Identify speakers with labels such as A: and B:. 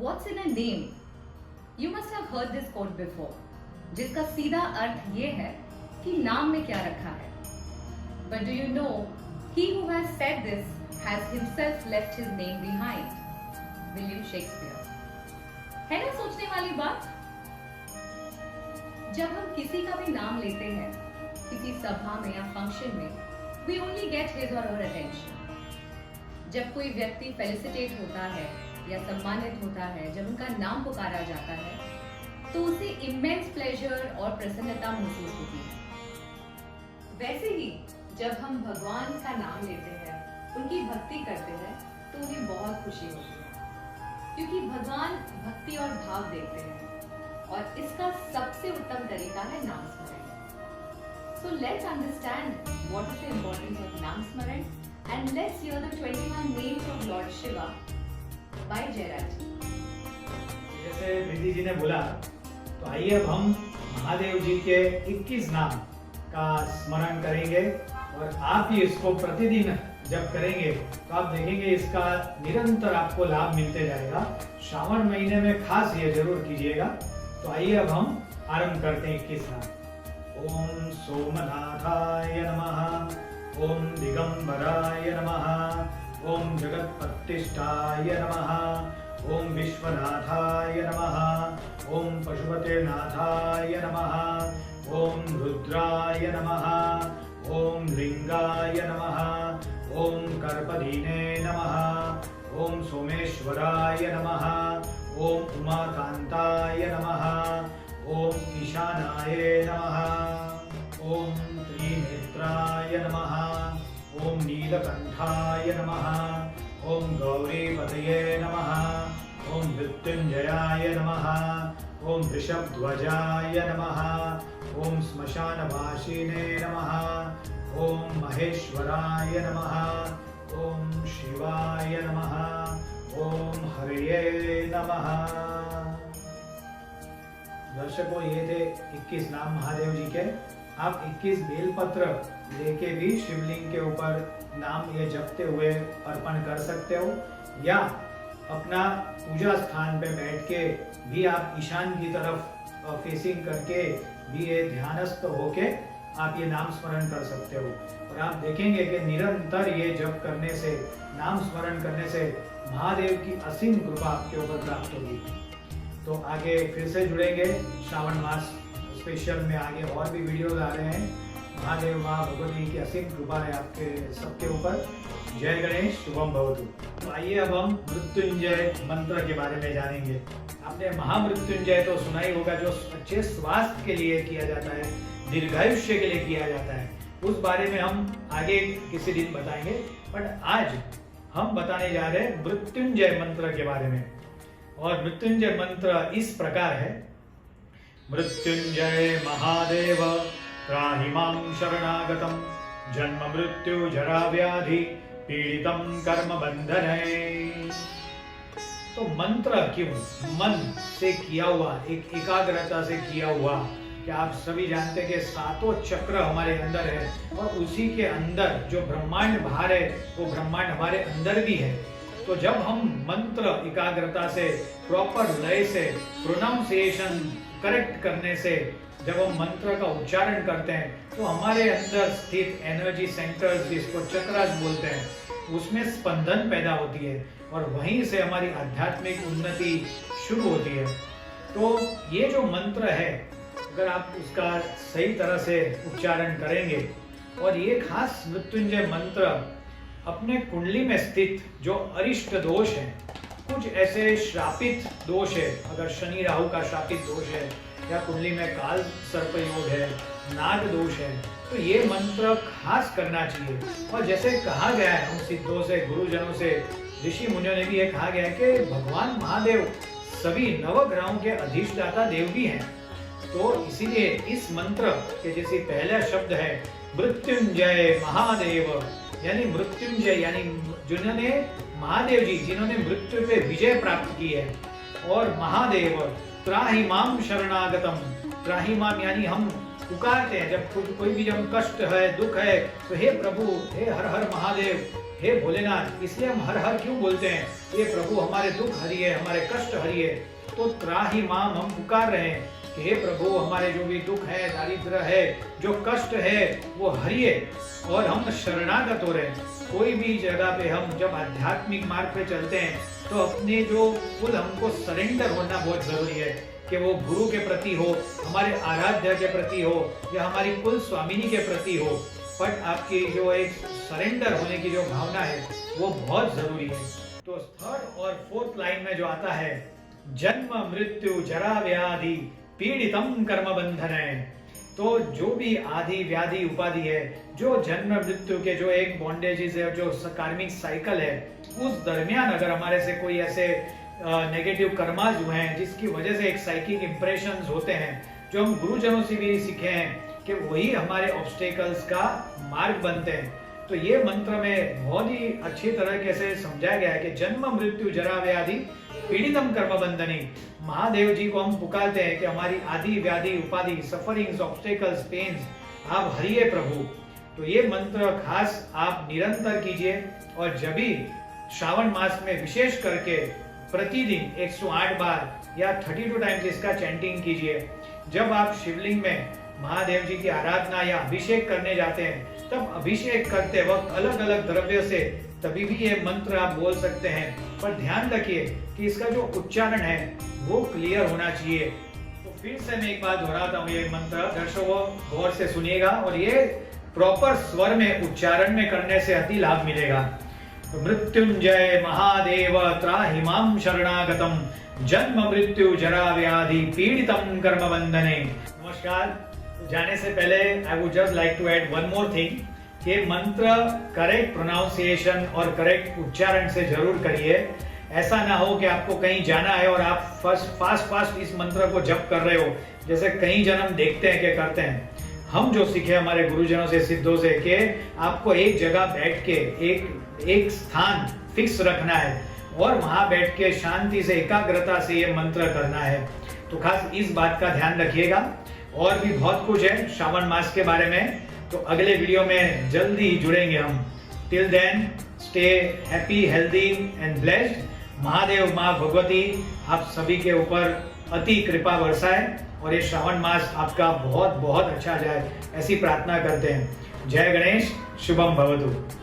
A: What's in a name? You must have heard this quote before, जिसका सीधा अर्थ ये है कि नाम में क्या रखा है. But do you know, he who has said this has himself left his name behind. William Shakespeare. है ना सोचने वाली बात? जब हम किसी का भी नाम लेते हैं, किसी सभा में या फंक्शन में, we only get his or her attention. जब कोई व्यक्ति फेलिसिटेट होता है या सम्मानित होता है, जब उनका नाम पुकारा जाता है, तो उसे इमेंस प्लेजर और प्रसन्नता महसूस होती है. वैसे ही जब हम भगवान का नाम लेते हैं, उनकी भक्ति करते हैं, तो उन्हें बहुत खुशी होती है, क्योंकि भगवान भक्ति और भाव देखते हैं, और इसका सबसे उत्तम तरीका है नाम स्मरण. So let's understand what is the importance of नाम स्मरण, and let's hear the 21 names of Lord Shiva by Jayaraj.
B: जैसे प्रीति जी ने बोला, तो आइए अब हम महादेव जी के 21 नाम का स्मरण करेंगे, और आप ही इसको प्रतिदिन जब करेंगे तो आप देखेंगे इसका निरंतर आपको लाभ मिलते जाएगा. श्रावण महीने में खास ये जरूर कीजिएगा. तो आइए अब हम आरंभ करते हैं 21 नाम. ओम सोमनाथाय नमः, ओम दिगंबराय नमः, ओम जगत्पतिष्ठाय नमः, ओम विश्वनाथाय नमः, ओम पशुपतिनाथाय नमः, ओम रुद्राय नमः, ओम लिंगाय नमः, ओम कर्पदीने नमः, ओम सोमेश्वराय नमः, ओम उमाकांताय नमः, ओम ईशानाय नमः, ओम त्रिनेत्राय नमः, ओम नीलकंठाय नमः, ओम गौरीपतये नमः, ओम मृत्युंजयाय नमः, ओम वृषभध्वजाय नमः, ओम श्मशानवासिने नमः, ओम महेश्वराय नमः, ओम शिवाय नमः, ओम हरये नमः. दर्शकों, ये थे 21 नाम महादेव जी के. आप 21 बेलपत्र लेके भी शिवलिंग के ऊपर नाम ये जपते हुए अर्पण कर सकते हो, या अपना पूजा स्थान पे बैठ के भी आप ईशान की तरफ फेसिंग करके भी ये ध्यानस्थ होके आप ये नाम स्मरण कर सकते हो. और आप देखेंगे कि निरंतर ये जप करने से, नाम स्मरण करने से महादेव की असीम कृपा आपके ऊपर प्राप्त होगी. तो आगे फिर से जुड़ेंगे. श्रावण मास स्पेशल में आगे और भी वीडियोस आ रहे हैं. महादेव माँ भगवती की असीम कृपा है आपके सबके ऊपर. जय गणेश, शुभम भवतु. तो आइए अब हम मृत्युंजय मंत्र के बारे में जानेंगे. आपने महामृत्युंजय तो सुना ही होगा, जो अच्छे स्वास्थ्य के लिए किया जाता है, दीर्घायुष्य के लिए किया जाता है. उस बारे में हम आगे किसी दिन बताएंगे. बट आज हम बताने जा रहे हैं मृत्युंजय मंत्र के बारे में. और मृत्युंजय मंत्र इस प्रकार है. मृत्युंजय महादेव त्राहि मां शरणागतम, जन्म मृत्यु जरा व्याधि पीड़ितम कर्म बंधने. तो मंत्र क्यों? मन से किया हुआ, एक एकाग्रता से किया हुआ. कि आप सभी जानते हैं कि 7 चक्र हमारे अंदर है, और उसी के अंदर जो ब्रह्मांड बाहर है, वो ब्रह्मांड हमारे अंदर भी है. तो जब हम मंत्र एकाग्रता से, प्रॉपर लय से, प्रोनाउंसिएशन करेक्ट करने से जब हम मंत्र का उच्चारण करते हैं, तो हमारे अंदर स्थित एनर्जी सेंटर्स, जिसको चक्रास बोलते हैं, उसमें स्पंदन पैदा होती है, और वहीं से हमारी आध्यात्मिक उन्नति शुरू होती है. तो ये जो मंत्र है, अगर आप उसका सही तरह से उच्चारण करेंगे, और ये खास मृत्युंजय मंत्र अपने कुंडली में स्थित जो अरिष्ट दोष है, कुछ ऐसे श्रापित दोष है, अगर शनि राहु का श्रापित दोष है, या कुंडली में काल सर्प योग है, नाग दोष है, तो ये मंत्र खास करना चाहिए. और जैसे कहा गया है हम सिद्धों से, गुरुजनों से, ऋषि मुनियों ने भी ये कहा गया है कि भगवान महादेव सभी नवग्रहों के अधिष्ठाता देव भी हैं. तो इसीलिए इस मंत्र के जैसे पहला शब्द है मृत्युंजय महादेव, यानी मृत्युंजय, यानी जिन्होंने महादेव जी, जिन्होंने मृत्यु पे विजय प्राप्त की है. और महादेव त्राहि माम शरणागतम, त्राहि माम यानी हम पुकारते हैं, जब कोई भी जब कष्ट है, दुख है, तो हे प्रभु, हे हर हर महादेव, हे भोलेनाथ, इसलिए हम हर हर क्यों बोलते हैं? ये प्रभु हमारे दुख हरिए, हमारे कष्ट हरिए। तो त्राहि माम हम पुकार रहे हैं कि हे प्रभु, हमारे जो भी दुख है, दारिद्र है, जो कष्ट है, वो हरिए। और हम शरणागत हो रहे हैं। कोई भी जगह पे हम जब आध्यात्मिक मार्ग पे चलते हैं तो अपने जो कुल हमको सरेंडर होना बहुत जरूरी है, कि वो गुरु के प्रति हो, हमारे आराध्य के प्रति हो, या हमारी कुल स्वामिनी के प्रति हो। बट आपकी जो एक सरेंडर होने की जो भावना है वो बहुत जरूरी है। तो थर्ड और फोर्थ लाइन में जो आता है, जन्म मृत्यु जरा व्याधि पीड़ितम कर्म बंधन है। तो जो भी आदि व्याधि उपाधि है, जो जन्म मृत्यु के जो एक बॉन्डेजेस है, जो कार्मिक साइकिल है, उस दरमियान अगर हमारे से कोई ऐसे नेगेटिव कर्माज हुए हैं जिसकी वजह से एक साइकिक इंप्रेशंस होते हैं, जो हम गुरुजनों से भी सीखे हैं कि वही हमारे ऑब्स्टेकल्स का मार्ग बनते हैं। तो ये मंत्र में बहुत ही अच्छी तरीके से समझाया गया है कि जन्म मृत्यु जरा व्याधि पीड़ितम कर्म बंधनी। महादेव जी को हम पुकारते हैं कि हमारी आदि व्याधि उपाधि, सफरिंग्स, ऑब्स्टेकल्स, पेन्स आप हरिए प्रभु। तो ये मंत्र खास आप निरंतर कीजिए, और जब भी श्रावण मास में विशेष करके प्रतिदिन 108 बार या 32 टाइम्स इसका चैंटिंग कीजिए। जब आप शिवलिंग में महादेव जी की आराधना या अभिषेक करने जाते हैं, तब अभिषेक करते वक्त अलग अलग द्रव्य से तभी भी ये मंत्र आप बोल सकते हैं, पर ध्यान रखिए कि इसका जो उच्चारण है वो क्लियर होना चाहिए। तो फिर से मैं एक बात दोहराता हूँ, ये मंत्र दर्शकों गौर से सुनिएगा, और ये प्रॉपर स्वर में उच्चारण में करने से अति लाभ मिलेगा। तो मृत्युंजय महादेव त्राहि मां शरणागतम जन्म मृत्यु जरा व्याधि पीड़ितम कर्म बंधने। नमस्कार। जाने से पहले I would just like to add one more thing, कि मंत्र करेक्ट प्रोनाउंसिएशन और करेक्ट उच्चारण से जरूर करिए। ऐसा ना हो कि आपको कहीं जाना है और आप फास्ट इस मंत्र को जप कर रहे हो, जैसे कई जन हम देखते हैं कि करते हैं। हम जो सीखे हमारे गुरुजनों से, सिद्धों से, कि आपको एक जगह बैठ के एक स्थान फिक्स रखना है और वहां बैठ के शांति से, एकाग्रता से ये मंत्र करना है। तो खास इस बात का ध्यान रखिएगा। और भी बहुत कुछ है श्रावण मास के बारे में, तो अगले वीडियो में जल्दी जुड़ेंगे हम। Till then stay happy, healthy and blessed. Mahadev माँ भगवती आप सभी के ऊपर अति कृपा बरसाए और ये श्रावण मास आपका बहुत बहुत अच्छा जाए, ऐसी प्रार्थना करते हैं। जय गणेश, शुभम भवतु।